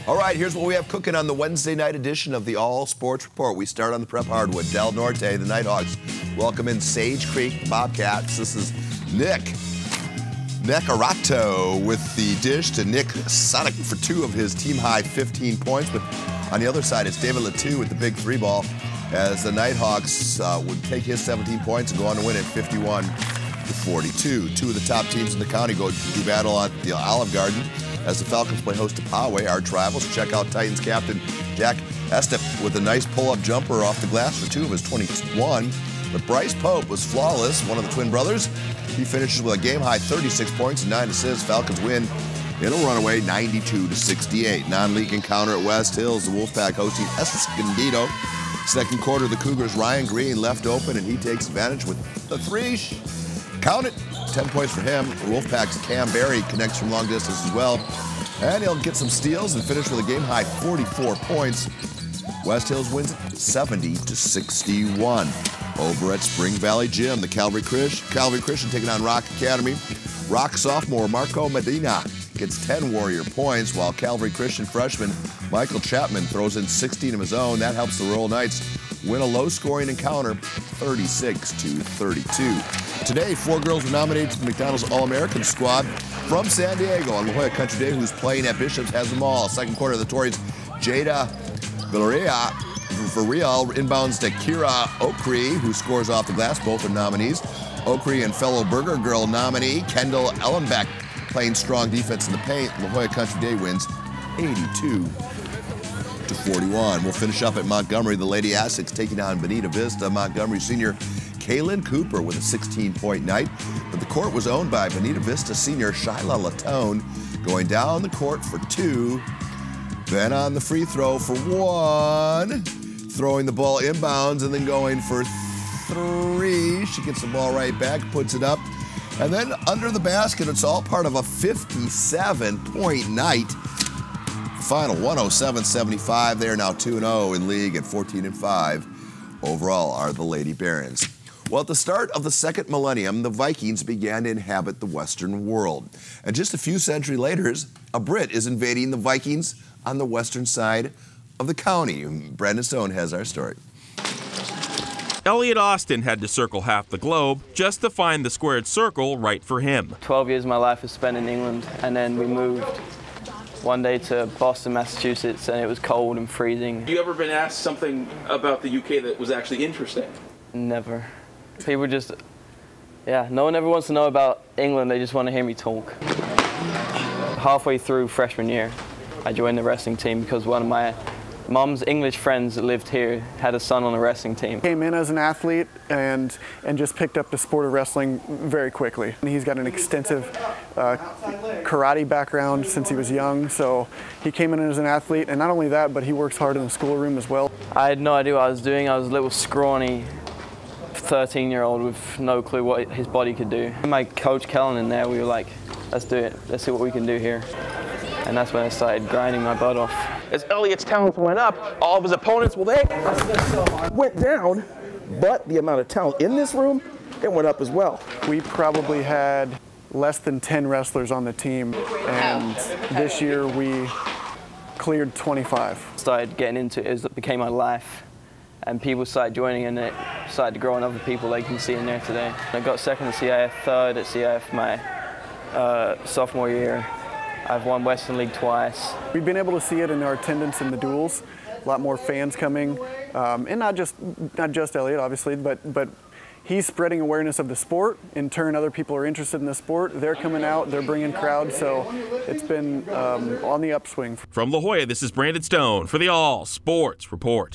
All right, here's what we have cooking on the Wednesday night edition of the All Sports Report. We start on the prep hardwood. Del Norte, the Nighthawks, welcome in Sage Creek Bobcats. This is Nick Necarato with the dish to Nick Sonic for 2 of his team-high 15 points. But on the other side, it's David Latu with the big 3-ball as the Nighthawks would take his 17 points and go on to win it 51-42. 2 of the top teams in the county go do battle at the Olive Garden as the Falcons play host to Poway, our rivals. Check out Titans captain Jack Estep with a nice pull-up jumper off the glass for 2 of his 21. But Bryce Pope was flawless, one of the twin brothers. He finishes with a game-high 36 points and 9 assists. Falcons win in a runaway 92-68. Non-league encounter at West Hills. The Wolfpack hosting Escondido. Second quarter, the Cougars' Ryan Green left open, and he takes advantage with the 3. Count it. 10 points for him. Wolfpack's Cam Berry connects from long distance as well. And he'll get some steals and finish with a game-high 44 points. West Hills wins 70-61. Over at Spring Valley Gym, the Calvary Christian taking on Rock Academy. Rock sophomore Marco Medina gets 10 Warrior points, while Calvary Christian freshman Michael Chapman throws in 16 of his own. That helps the Royal Knights win a low-scoring encounter 36-32. Today, 4 girls were nominated to the McDonald's All-American squad from San Diego. On La Jolla Country Day, who's playing at Bishop's, has them all. Second quarter, the Torrey's Jada Villarreal for Real inbounds to Kira Okri, who scores off the glass. Both are nominees. Okri and fellow Burger Girl nominee Kendall Ellenbeck playing strong defense in the paint. La Jolla Country Day wins 82-41. We'll finish up at Montgomery. The Lady Aztecs taking on Bonita Vista. Montgomery senior Kaylin Cooper with a 16-point night. But the court was owned by Bonita Vista senior Shyla Latone, going down the court for 2. Then on the free throw for 1. Throwing the ball inbounds and then going for 3. She gets the ball right back, puts it up. And then under the basket, it's all part of a 57-point night. Final 107-75. They are now 2-0 in league, and 14-5 overall are the Lady Barons. Well, at the start of the second millennium, the Vikings began to inhabit the Western world. And just a few centuries later, a Brit is invading the Vikings on the western side of the county. Brandon Stone has our story. Elliot Austin had to circle half the globe just to find the squared circle right for him. 12 years of my life was spent in England, and then we moved one day to Boston, Massachusetts, and it was cold and freezing. Have you ever been asked something about the UK that was actually interesting? Never. People just, no one ever wants to know about England, they just want to hear me talk. Halfway through freshman year, I joined the wrestling team because one of my mom's English friends that lived here had a son on a wrestling team. Came in as an athlete and just picked up the sport of wrestling very quickly. And he's got an extensive karate background since he was young, so he came in as an athlete, and not only that, but he works hard in the schoolroom as well. I had no idea what I was doing. I was a little scrawny 13-year-old with no clue what his body could do. My coach Kellen in there, we were like, let's do it. Let's see what we can do here. And that's when I started grinding my butt off. As Elliot's talent went up, all of his opponents, well, they went down, but the amount of talent in this room, it went up as well. We probably had less than 10 wrestlers on the team, and this year we cleared 25. Started getting into it, it became my life. And people started joining, and it started to grow in other people, like you can see in there today. I got second at CIF, third at CIF my sophomore year. I've won Western League twice. We've been able to see it in our attendance in the duels. A lot more fans coming, and not just Elliot, obviously, but he's spreading awareness of the sport. In turn, other people are interested in the sport. They're coming out, they're bringing crowds, so it's been on the upswing. From La Jolla, this is Brandon Stone for the All Sports Report.